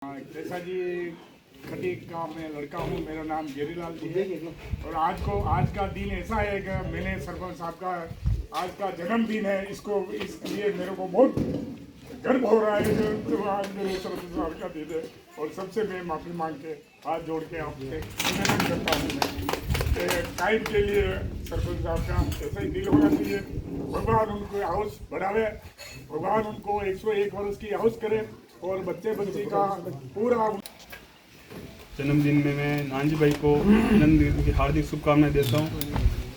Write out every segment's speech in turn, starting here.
जैसा जी खटीक का मैं लड़का हूँ, मेरा नाम गेरीलाल जी है। और आज का दिन ऐसा है कि मैंने सरपंच साहब का आज का जन्मदिन है, इसलिए मेरे को बहुत गर्व हो रहा है तो आज मेरे सरपंच साहब का दिन है। और सबसे मैं माफ़ी मांग के हाथ जोड़ के आपसे निवेदन करता हूँ मैं टाइम के लिए सरपंच साहब का ऐसा ही दिल होना चाहिए। भगवान उनको हाउस बढ़ावे, भगवान उनको 101 वर्ष की हाउस करे और बच्चे का पूरा जन्मदिन में मैं नानजी भाई को जन्मदिन की हार्दिक शुभकामनाएं देता हूं।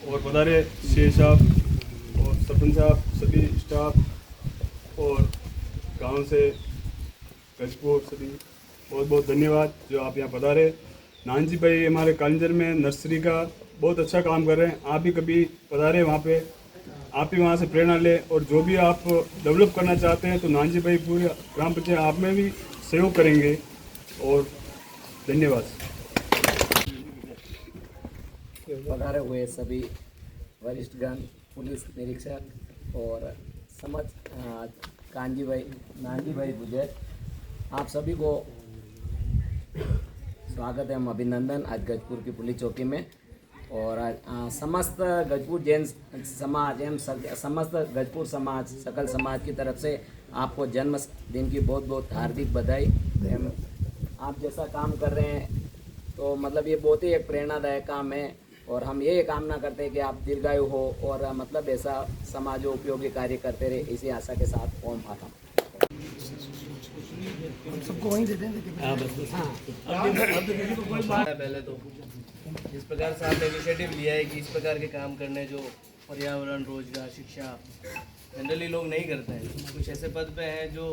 और पधारे शेर साहब और सरपंच साहब, सभी स्टाफ और गांव से गजपुर सभी बहुत बहुत धन्यवाद जो आप यहाँ पधारे। नानजी भाई हमारे कालिंजर में नर्सरी का बहुत अच्छा काम कर रहे हैं। आप भी कभी पधारे वहाँ पे, आप भी वहाँ से प्रेरणा लें और जो भी आप डेवलप करना चाहते हैं तो नानजी भाई पूरे ग्राम पंचायत आप में भी सहयोग करेंगे। और धन्यवाद। पधारे हुए सभी वरिष्ठगण, पुलिस निरीक्षक और समझ नानजी भाई गुजर, आप सभी को स्वागत है, अभिनंदन आज गजपुर की पुलिस चौकी में। और आज समस्त गजपुर जैन समाज एवं समस्त गजपुर समाज सकल समाज की तरफ से आपको जन्मदिन की बहुत बहुत हार्दिक बधाई। आप जैसा काम कर रहे हैं तो मतलब ये बहुत ही एक प्रेरणादायक काम है और हम ये कामना करते हैं कि आप दीर्घायु हो और मतलब ऐसा समाज उपयोगी कार्य करते रहे, इसी आशा के साथ ओम फाता। सबको वहीं देते हैं। पहले तो जिस प्रकार से आपने इनिशिएटिव लिया है कि इस प्रकार के काम करने जो पर्यावरण, रोजगार, शिक्षा जनरली लोग नहीं करते हैं, कुछ ऐसे पद पे हैं जो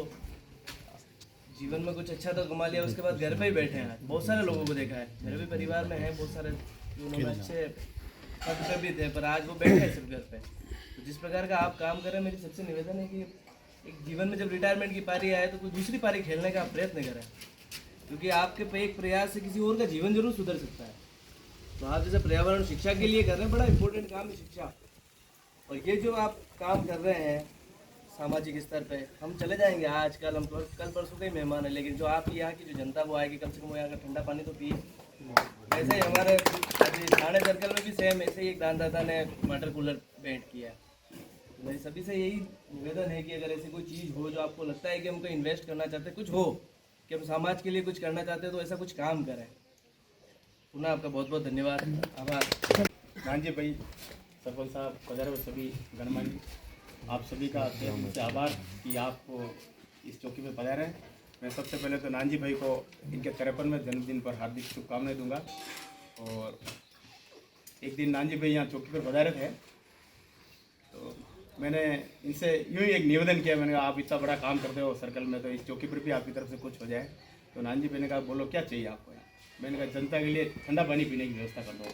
जीवन में कुछ अच्छा तो कमा लिया, उसके बाद घर पे ही बैठे हैं। बहुत सारे लोगों को देखा है, मेरे भी परिवार में है बहुत सारे जो उन्होंने अच्छे पद पे भी थे पर आज वो बैठे हैं सिर्फ घर पे। तो जिस प्रकार का आप काम कर रहे हैं, मेरी सबसे निवेदन है कि एक जीवन में जब रिटायरमेंट की पारी आए तो कुछ दूसरी पारी खेलने का आप प्रयत्न करें, क्योंकि आपके एक प्रयास से किसी और का जीवन जरूर सुधर सकता है। तो आप जैसे पर्यावरण शिक्षा के लिए कर रहे हैं, बड़ा इंपॉर्टेंट काम है शिक्षा। और ये जो आप काम कर रहे हैं सामाजिक स्तर पे, हम चले जाएंगे आज कल, हम कल परसों के ही मेहमान है, लेकिन जो आप यहाँ की जो जनता वो आएगी, कम से कम यहाँ का ठंडा पानी तो पिए। ऐसे ही हमारे थाने सर्कल में भी सेम ऐसे ही एक दानदाता ने वाटर कूलर भेंट किया। तो मेरी सभी से यही निवेदन है कि अगर ऐसी कोई चीज़ हो जो आपको लगता है कि हमको इन्वेस्ट करना चाहते हैं, कुछ हो कि हम समाज के लिए कुछ करना चाहते हैं, तो ऐसा कुछ काम करें। पुनः आपका बहुत बहुत धन्यवाद, आभार। नानजी भाई, सरपंच साहब, पधारे सभी गणमान्य, आप सभी का तहे से आभार कि आप इस चौकी में पधारे हैं। मैं सबसे पहले तो नानजी भाई को इनके 53वें जन्मदिन पर हार्दिक शुभकामनाएं दूंगा। और एक दिन नानजी भाई यहाँ चौकी पर पधारे थे तो मैंने इनसे यूँ ही एक निवेदन किया, मैंने कहा आप इतना बड़ा काम करते हो सर्कल में, तो इस चौकी पर भी आपकी तरफ से कुछ हो जाए। तो नानजी भाई ने कहा बोलो क्या चाहिए आपको। मैंने कहा जनता के लिए ठंडा पानी पीने की व्यवस्था कर दो।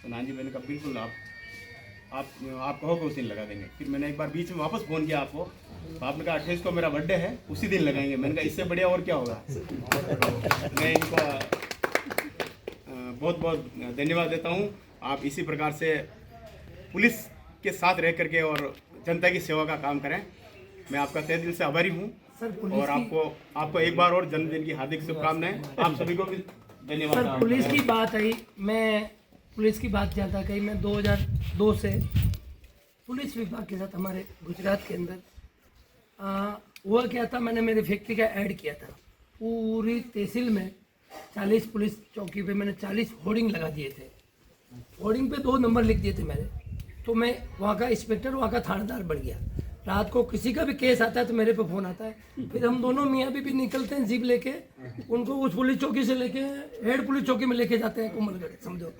तो नानजी भाई ने कहा बिल्कुल आप कहोगे उस दिन लगा देंगे। फिर मैंने एक बार बीच में वापस फ़ोन किया आपको, तो आपने कहा 28 को मेरा बर्थडे है, उसी दिन लगाएंगे। मैंने कहा इससे बढ़िया और क्या होगा। तो मैं इनका बहुत बहुत धन्यवाद देता हूँ। आप इसी प्रकार से पुलिस के साथ रह करके और जनता की सेवा का काम करें। मैं आपका तहे दिल से आभारी हूँ और आपको एक बार और जन्मदिन की हार्दिक शुभकामनाएं। आप सभी को भी धन्यवाद। सर पुलिस की बात आई, मैं पुलिस की बात ज़्यादा कही, मैं 2002 से पुलिस विभाग के साथ हमारे गुजरात के अंदर हुआ क्या था, मैंने मेरी फैक्ट्री का ऐड किया था। पूरी तहसील में 40 पुलिस चौकी पे मैंने 40 होर्डिंग लगा दिए थे। होर्डिंग पे 2 नंबर लिख दिए थे मेरे, तो मैं वहाँ का इंस्पेक्टर, वहाँ का थानेदार बन गया। रात को किसी का भी केस आता है तो मेरे पे फ़ोन आता है। फिर हम दोनों मियाँ भी निकलते हैं जीप लेके, उनको उस पुलिस चौकी से लेके हेड पुलिस चौकी में लेके जाते हैं कोमलगढ़, समझो।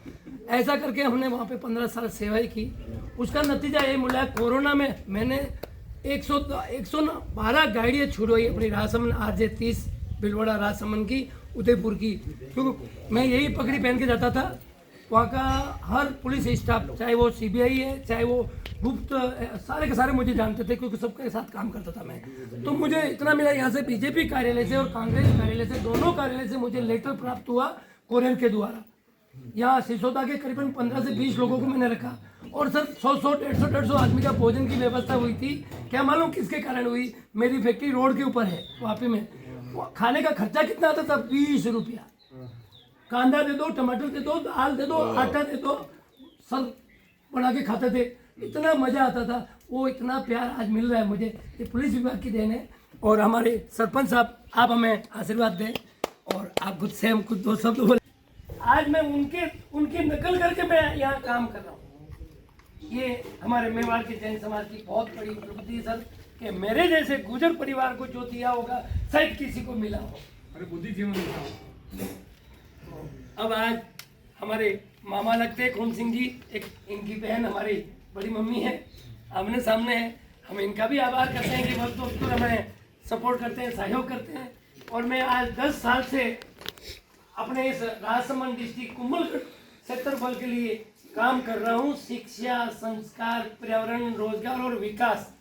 ऐसा करके हमने वहाँ पे 15 साल सेवाई की। उसका नतीजा ये मिला, कोरोना में मैंने 112 गाड़ियाँ छुड़वाई अपनी राजसमंद RJ 30 भिलवाड़ा राजसमंद की, उदयपुर की, क्योंकि मैं यही पगड़ी पहन के जाता था। वहाँ का हर पुलिस स्टाफ, चाहे वो CBI है, चाहे वो गुप्त, सारे के सारे मुझे जानते थे क्योंकि सबके साथ काम करता था मैं। तो मुझे इतना मिला यहाँ से BJP कार्यालय से और कांग्रेस कार्यालय से, दोनों कार्यालय से मुझे लेटर प्राप्त हुआ कोरेल के द्वारा। यहाँ सिसोदा के करीबन 15 से 20 लोगों को मैंने रखा और सर 100 150 आदमी का भोजन की व्यवस्था हुई थी। क्या मालूम किसके कारण हुई, मेरी फैक्ट्री रोड के ऊपर है वापी में। खाने का खर्चा कितना आता था? 20 रुपया। कांदा दे दो, टमाटर दे दो, दाल दे दो, आटा दे दो, सब बना के खाते थे। इतना मज़ा आता था। वो इतना प्यार आज मिल रहा है मुझे, ये पुलिस विभाग की देन है। और हमारे सरपंच साहब, आप हमें आशीर्वाद दें और आप खुद से हम खुद दो शब्द बोले। आज मैं उनकी नकल करके मैं यहाँ काम कर रहा हूँ। ये हमारे मेवाड़ के जैन समाज की बहुत बड़ी उपलब्धि है सर, कि मेरे जैसे गुजर परिवार को जो दिया होगा शायद किसी को मिला हो। अरे बुद्धि जीवन अब आज हमारे मामा लगते हैं खून सिंह जी, एक इनकी बहन हमारी बड़ी मम्मी है, आमने सामने है। हम इनका भी आभार करते हैं कि वक्त वक्त पर हमें सपोर्ट करते हैं, सहयोग करते हैं। और मैं आज 10 साल से अपने इस राजसमंद डिस्ट्रिक्ट कुंभलगढ़ क्षेत्रफल के लिए काम कर रहा हूँ। शिक्षा, संस्कार, पर्यावरण, रोजगार और विकास।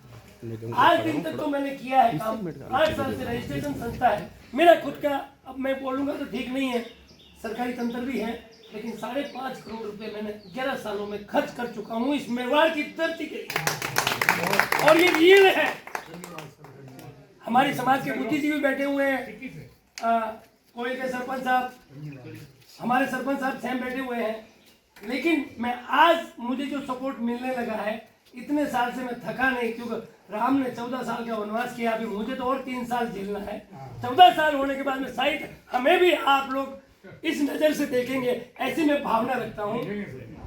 आज दिन तक तो मैंने किया है काम। 8 साल से रजिस्ट्रेशन संस्था है मेरा खुद का। अब मैं बोलूँगा तो ठीक नहीं है, सरकारी तंत्र भी है, लेकिन 5.5 करोड़ रुपए मैंने 11 सालों में खर्च कर चुका हूँ इस मेवाड़ की धरती के लिए। और ये रियल है। हमारे समाज के बुद्धिजीवी बैठे हुए हैं, कोई के सरपंच साहब, हमारे सरपंच साहब स्वयं बैठे हुए हैं। लेकिन मैं आज मुझे जो सपोर्ट मिलने लगा है, इतने साल से मैं थका नहीं, क्योंकि राम ने 14 साल का वनवास किया, अभी मुझे तो और 3 साल झेलना है। 14 साल होने के बाद में शायद हमें भी आप लोग इस नज़र से देखेंगे, ऐसी मैं भावना रखता हूँ।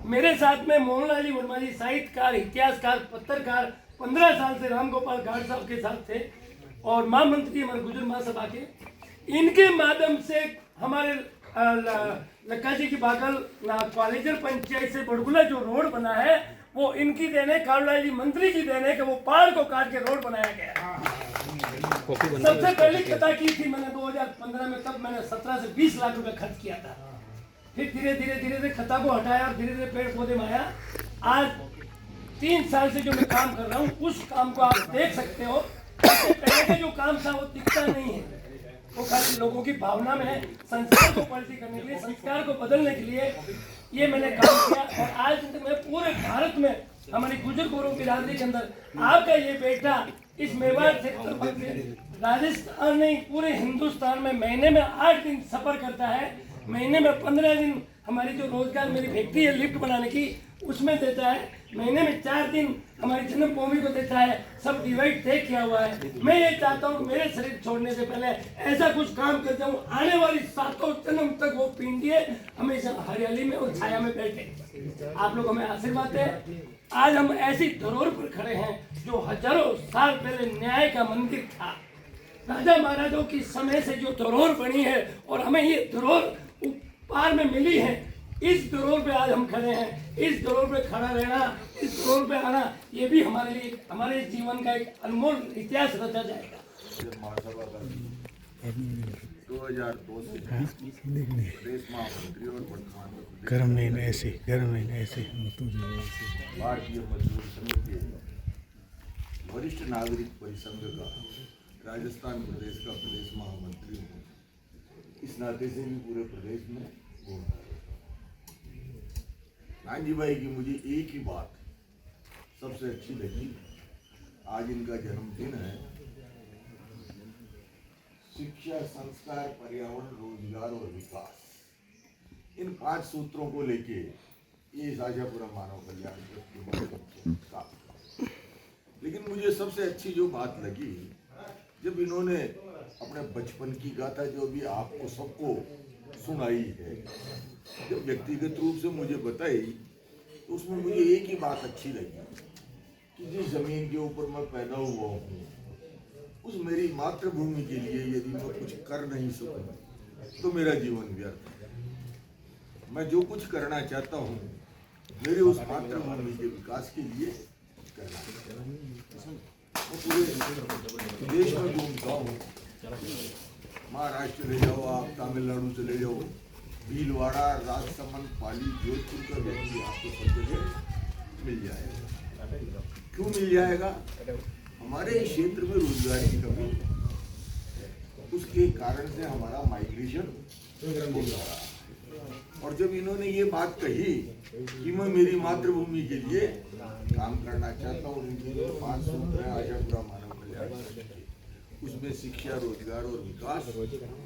मेरे साथ में मोहनलाल वर्मा जी साहित्यकार, इतिहासकार, पत्रकार 15 साल से राम गोपाल गाड़ साहब के साथ थे, और महामंत्री हमारे गुजर महासभा के। इनके माध्यम से हमारे लक्का जी की बागल कॉलेजर पंचायत से बड़गुला जो रोड बना है, वो इनकी देन है, कालूलाल जी मंत्री की देन है कि वो पहाड़ को काट के रोड बनाया गया। सबसे पहली कथा की थी मैंने 2015 में, तब मैंने 17 से 20 लाख रुपए खर्च किया था। फिर धीरे धीरे खता को हटाया और धीरे धीरे पेड़ पौधे में आया। आज 3 साल से जो मैं काम कर रहा हूँ, उस काम को आप देख सकते हो। पहले का जो काम था वो दिखता नहीं है, वो खाली लोगों की भावना में है। संस्कार को पलटी करने के लिए, संस्कार को बदलने के लिए ये मैंने काम किया। और आज मैं पूरे भारत में हमारी गुजर गौरव बिरादरी के अंदर आपका ये बेटा इस मेवाड़ क्षेत्र से राजस्थान नहीं पूरे हिंदुस्तान में महीने में 8 दिन सफर करता है। महीने में 15 दिन हमारी जो रोजगार मेरी फैक्ट्री है लिफ्ट बनाने की, उसमें देता है। महीने में 4 दिन हमारी जन्मभूमि को देता है। सब डिवाइड तय किया हुआ है। मैं ये चाहता हूँ मेरे शरीर छोड़ने से पहले ऐसा कुछ काम कर जाऊँ, आने वाली 7 जन्म तक वो पिंडिये हमेशा हरियाली में और छाया में बैठे। आप लोग हमें आशीर्वाद दें। आज हम ऐसी धरोहर पर खड़े हैं जो हजारों साल पहले न्याय का मंदिर था। राजा महाराजों की समय से जो धरोहर बनी है और हमें ये धरोहर उपहार में मिली है, इस धरोहर पे आज हम खड़े हैं। इस धरोहर पे खड़ा रहना, इस धरोहर पे आना, ये भी हमारे लिए हमारे जीवन का एक अनमोल इतिहास रचा जाएगा। 2002 से प्रदेश महामंत्री और वर्तमान में गर्म महीने ऐसे भारतीय मजदूर संघ के वरिष्ठ नागरिक परिसंघ का राजस्थान प्रदेश का प्रदेश महामंत्री हूँ। इस नाते से भी पूरे प्रदेश में घूमता हूँ। नानजी भाई की मुझे एक ही बात सबसे अच्छी लगी, आज इनका जन्मदिन है। शिक्षा, संस्कार, पर्यावरण, रोजगार और विकास, इन 5 सूत्रों को लेके ये शाजापुरा मानव कल्याण ट्रस्ट के माध्यम से काम। लेकिन मुझे सबसे अच्छी जो बात लगी, जब इन्होंने अपने बचपन की गाथा जो भी आपको सबको सुनाई है, जब व्यक्तिगत रूप से मुझे बताई, तो उसमें मुझे एक ही बात अच्छी लगी कि जिस जमीन के ऊपर मैं पैदा हुआ हूँ, उस मेरी मातृभूमि के लिए यदि मैं कुछ कर नहीं सकूँ तो मेरा जीवन व्यर्थ है। मैं जो कुछ करना चाहता हूँ मेरे उस मातृभूमि के विकास के लिए करना है। मैं पूरे देश में घूमता हूँ, महाराष्ट्र ले जाओ, आप तमिलनाडु चले जाओ, भीलवाड़ा, राजसमंद, पाली, जोधपुर का व्यक्ति आपको सब जगह मिल जाएगा। क्यों मिल जाएगा? हमारे क्षेत्र में रोजगार की कमी, उसके कारण से हमारा माइग्रेशन हो रहा। और जब इन्होंने ये बात कही कि मैं मेरी मातृभूमि के लिए काम करना चाहता हूँ, उनके 5 सूत्र हैं आशापुरा मानव कल्याण, उसमें शिक्षा, रोजगार और विकास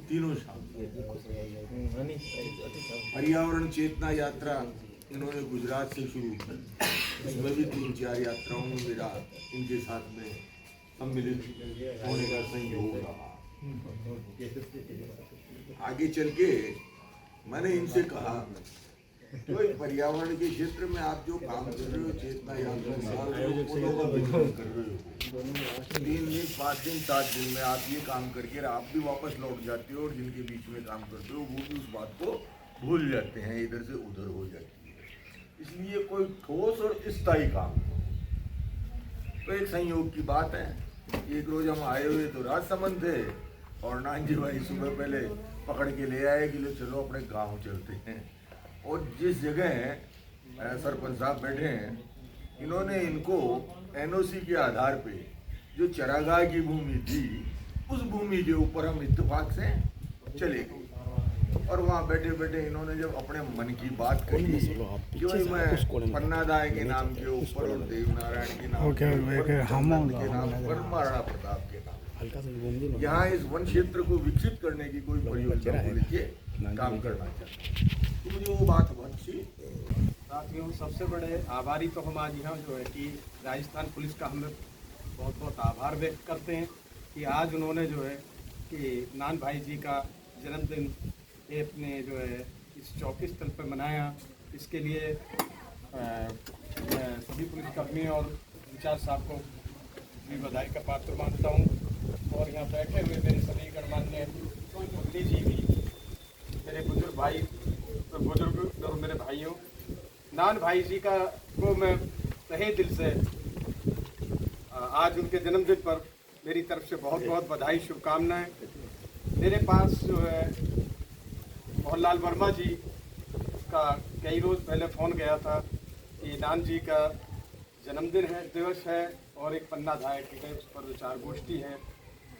तीनों शामिल हैं। पर्यावरण चेतना यात्रा इन्होंने गुजरात से शुरू की, उसमें भी 3-4 यात्राओं में मेरा इनके साथ में सम्मिलित होने का संयोग रहा। आगे चल के मैंने इनसे कहा तो पर्यावरण के क्षेत्र में आप जो काम कर रहे हो, चेतना यात्रा कर रहे हो, 3 दिन 5 दिन 7 दिन में आप ये काम करके आप भी वापस लौट जाते हो और जिनके बीच में काम करते हो वो भी उस बात को भूल जाते हैं, इधर से उधर हो जाती है। इसलिए कोई ठोस और स्थायी काम हो। तो एक संयोग की बात है, एक रोज हम आए हुए तो राजसमंद थे और नानजी भाई सुबह पहले पकड़ के ले आए कि लो चलो अपने गांव चलते हैं। और जिस जगह सरपंच साहब बैठे हैं, इन्होंने इनको एनओसी के आधार पे जो चरागाह की भूमि थी, उस भूमि के ऊपर हम इत्तेफाक से चले गए। और वहाँ बैठे बैठे इन्होंने जब अपने मन की बात कही कि भाई मैं पन्नादाय के नाम के ऊपर और देवनारायण के नाम के नाम पर, महाराणा प्रताप के नाम, यहाँ इस वन क्षेत्र को विकसित करने की कोई परियोजना को लेके काम करना चाहते हैं, तो मुझे वो बात बहुत अच्छी। साथियों, सबसे बड़े आभारी तो हम आज यहाँ जो है कि राजस्थान पुलिस का हमें बहुत बहुत आभार व्यक्त करते हैं कि आज उन्होंने जो है कि नान भाई जी का जन्मदिन अपने जो है इस चौकी स्थल पर मनाया। इसके लिए मैं सभी पुलिसकर्मी और इंचार्ज साहब को भी बधाई का पात्र मानता हूँ। और यहाँ बैठे हुए मेरे सभी गणमान्य मंत्री जी भी, मेरे बुजुर्ग भाई और मेरे भाइयों, नान भाई जी का को मैं तहे दिल से आज उनके जन्मदिन पर मेरी तरफ से बहुत बहुत बधाई, शुभकामनाएं। मेरे पास जो है मोहनलाल वर्मा जी का कई रोज़ पहले फ़ोन गया था कि नान जी का जन्मदिन है, दिवस है और एक पन्ना धाय के उस पर विचार गोष्ठी है।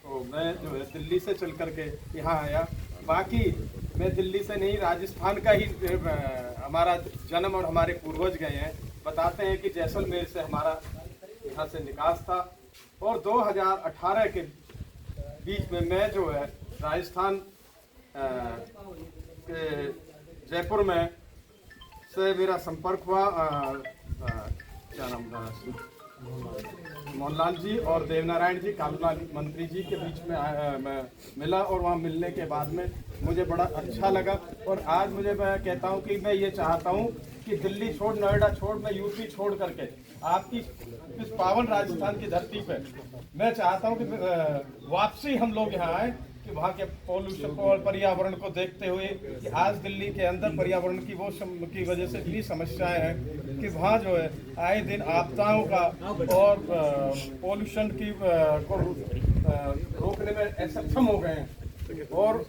तो मैं जो है दिल्ली से चल कर के यहाँ आया। बाकी मैं दिल्ली से नहीं, राजस्थान का ही हमारा जन्म और हमारे पूर्वज गए हैं। बताते हैं कि जैसलमेर से हमारा यहाँ से निकास था और 2018 के बीच में मैं जो है राजस्थान के जयपुर में से मेरा संपर्क हुआ, क्या नाम था, मोहनलाल जी और देवनारायण जी, कानून मंत्री जी के बीच में मैं मिला और वहाँ मिलने के बाद में मुझे बड़ा अच्छा लगा। और आज मैं कहता हूँ कि मैं ये चाहता हूँ कि दिल्ली छोड़, नोएडा छोड़, मैं यूपी छोड़ करके आपकी इस पावन राजस्थान की धरती पे मैं चाहता हूँ कि वापसी हम लोग यहाँ आए, कि वहाँ के पॉल्यूशन और पर्यावरण को देखते हुए कि आज दिल्ली के अंदर पर्यावरण की की वजह से इतनी समस्याएं हैं कि वहाँ जो है आए दिन आपदाओं का और पॉल्यूशन की को रोकने में असक्षम हो गए हैं। और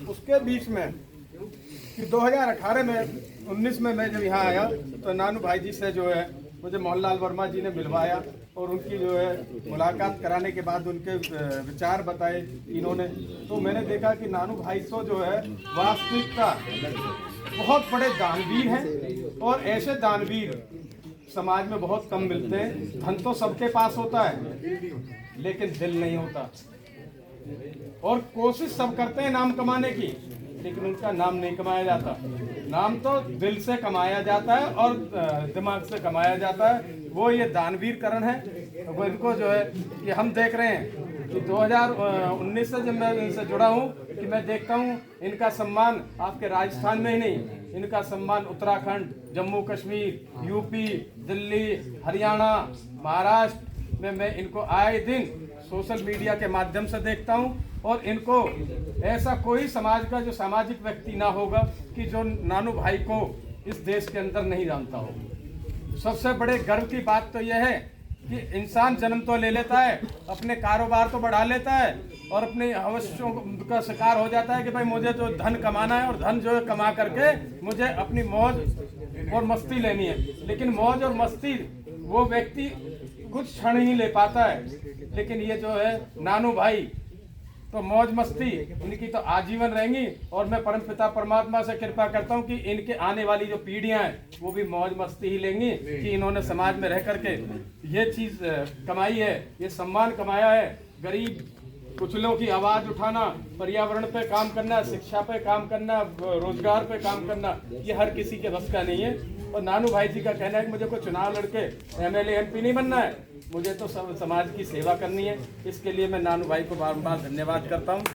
उसके बीच में कि 2018 में 19 में मैं जब यहाँ आया तो नानू भाई जी से जो है मुझे मोहनलाल वर्मा जी ने मिलवाया और उनकी जो है मुलाकात कराने के बाद उनके विचार बताए इन्होंने। तो मैंने देखा कि नानू भाई तो जो है वास्तविकता बहुत बड़े दानवीर हैं और ऐसे दानवीर समाज में बहुत कम मिलते हैं। धन तो सबके पास होता है लेकिन दिल नहीं होता, और कोशिश सब करते हैं नाम कमाने की, लेकिन उनका नाम नहीं कमाया जाता। नाम तो दिल से कमाया जाता है और दिमाग से कमाया जाता है। वो ये दानवीरकरण है। वो इनको जो है कि हम देख रहे हैं कि 2019 से जब मैं इनसे जुड़ा हूँ कि मैं देखता हूँ इनका सम्मान आपके राजस्थान में ही नहीं, इनका सम्मान उत्तराखंड, जम्मू कश्मीर, यूपी, दिल्ली, हरियाणा, महाराष्ट्र में मैं इनको आए दिन सोशल मीडिया के माध्यम से देखता हूँ। और इनको ऐसा कोई समाज का जो सामाजिक व्यक्ति ना होगा कि जो नानू भाई को इस देश के अंदर नहीं जानता हो। सबसे बड़े गर्व की बात तो यह है कि इंसान जन्म तो ले लेता है, अपने कारोबार तो बढ़ा लेता है और अपने अवश्यों का शिकार हो जाता है कि भाई मुझे जो धन कमाना है और धन जो है कमा करके मुझे अपनी मौज और मस्ती लेनी है। लेकिन मौज और मस्ती वो व्यक्ति कुछ क्षण ही ले पाता है, लेकिन ये जो है नानू भाई तो मौज मस्ती इनकी तो आजीवन रहेंगी। और मैं परमपिता परमात्मा से कृपा करता हूँ कि इनके आने वाली जो पीढ़ियां हैं वो भी मौज मस्ती ही लेंगी कि इन्होंने समाज में रह करके ये चीज़ कमाई है, ये सम्मान कमाया है। गरीब कुचलों की आवाज़ उठाना, पर्यावरण पे काम करना, शिक्षा पे काम करना, रोजगार पे काम करना, ये हर किसी के बस का नहीं है। और नानू भाई जी का कहना है कि मुझे कोई चुनाव लड़के MLA MP नहीं बनना है, मुझे तो समाज की सेवा करनी है। इसके लिए मैं नानू भाई को बार बार धन्यवाद करता हूँ।